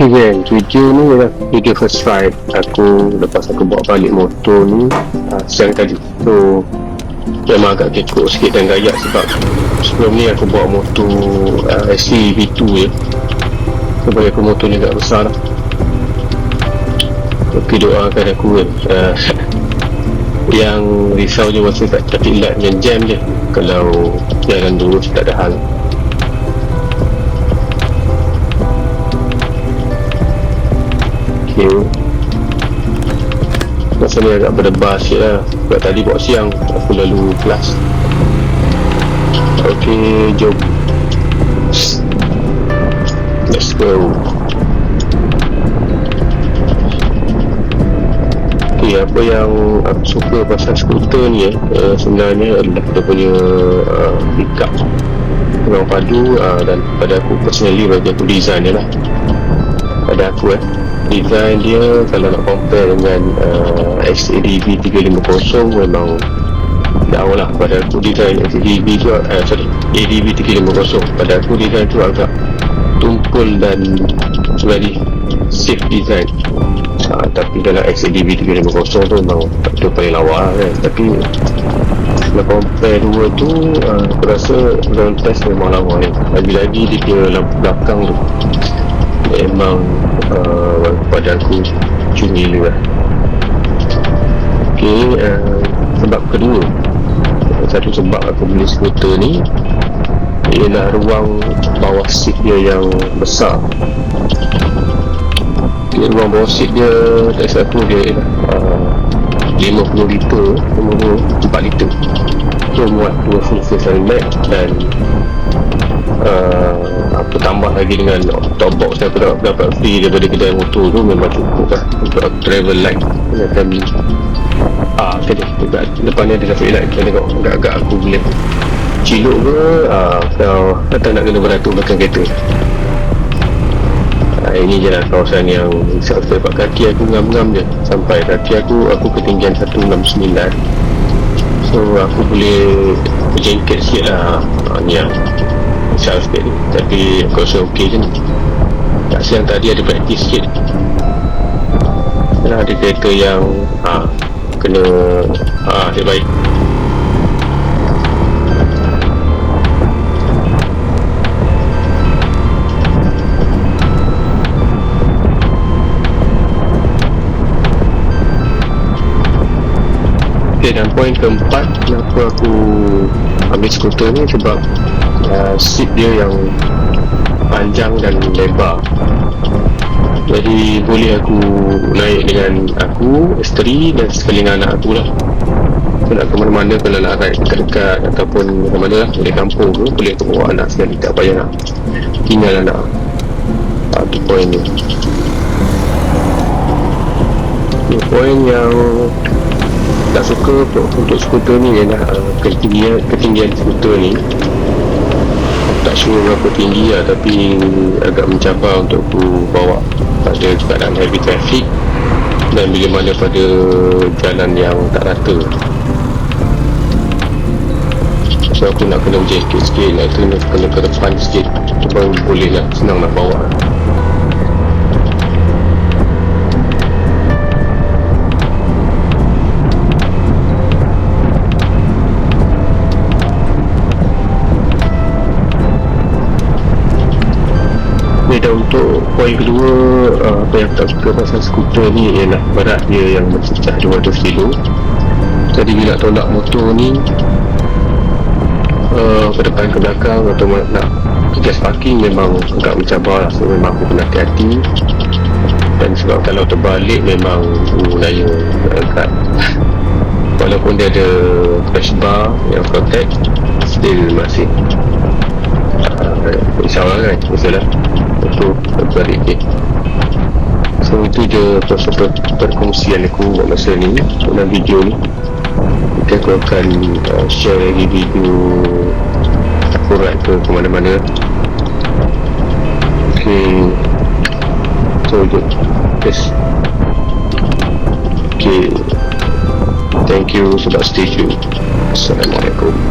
Kan, video ni ialah video first ride aku lepas aku bawa balik motor ni siang tadi. So memang agak kekok sikit dan gayak sebab sebelum ni aku bawa motor SCV2 je. So bagi aku motor ni agak besar lah. Tapi doakan aku kan yang risau je masa kat traffic light yang jam je. Kalau jalan lurus tak ada hal. Masa ni agak berdebar sikit lah sebab tadi buat siang aku lalu kelas. Ok, jom let's go. Ok, apa yang aku suka pasal skuter ni sebenarnya adalah dia punya pickup kurang padu dan pada aku personally, bagi aku design dia lah. Pada aku design dia kalau nak compare dengan XADV 350 memang jauh lah. Pada aku design XADV tu ADV 350 pada aku design tu agak tumpul dan very safe design. Tapi dalam XADV 350 tu memang tu paling lawa kan. Tapi kalau compare dua tu aku rasa ground test memang lawa ni. Lagi-lagi dia lampu belakang tu memang pada aku cumi lah. Ok, sebab kedua, satu sebab aku beli skuter ni ialah ruang bawah seat dia yang besar. Okay, ruang bawah seat dia tak satu dia ialah 50 liter, 4 liter. So muat 2 full face handbag dan apa tambah lagi dengan top box yang aku dapat free daripada kedai motor tu memang cukup lah untuk aku travel light dengan family. Okay, depan ni ada traffic light, kita tengok agak-agak aku boleh ciluk ke kalau datang nak kena beratur belakang kereta. Ini je lah kawasan yang sebab kaki aku ngam-ngam je sampai kaki aku ketinggian 169. So aku boleh berjengket sikit lah ni yang besar sikit ni, tapi aku rasa ok je ni. Tak siang tadi ada praktis sikit. Ada kereta yang kena nasib baik. Okay, dan poin keempat kenapa aku ambil skuter ni sebab seat dia yang panjang dan lebar, jadi boleh aku naik dengan aku, isteri dan sekali dengan anak aku lah. So nak ke mana-mana, kalau nak ride dekat-dekat ataupun mana-mana lah, boleh kampung ke, boleh aku bawa anak sekali, tak payah nak tinggal anak. Itu poin ni. Poin yang tak suka untuk skuter ni ialah ketinggian skuter ni. Tak sure berapa tinggi lah, tapi agak mencabar untuk aku bawa pada keadaan heavy traffic dan bila mana pada jalan yang tak rata. So aku nak kena berjekit sikit, nak kena ke depan sikit baru boleh lah senang nak bawa. Dan untuk poin kedua, apa yang tak suka pasal skuter ni ialah berat dia yang mencecah 200 kilo. Jadi bila tolak motor ni ke depan ke belakang atau nak gas parking memang agak mencabar lah. So memang aku kena hati-hati, dan sebab kalau terbalik memang daya agak walaupun dia ada crash bar yang protect, still masih insyaAllah kan, insyaAllah untuk terbalik ni. So itu je perkongsian aku buat masa ni dalam video ni. Mungkin aku akan share lagi video aku ride ke mana-mana. Okay, so yes, okay, thank you sebab stay tune. Assalamualaikum.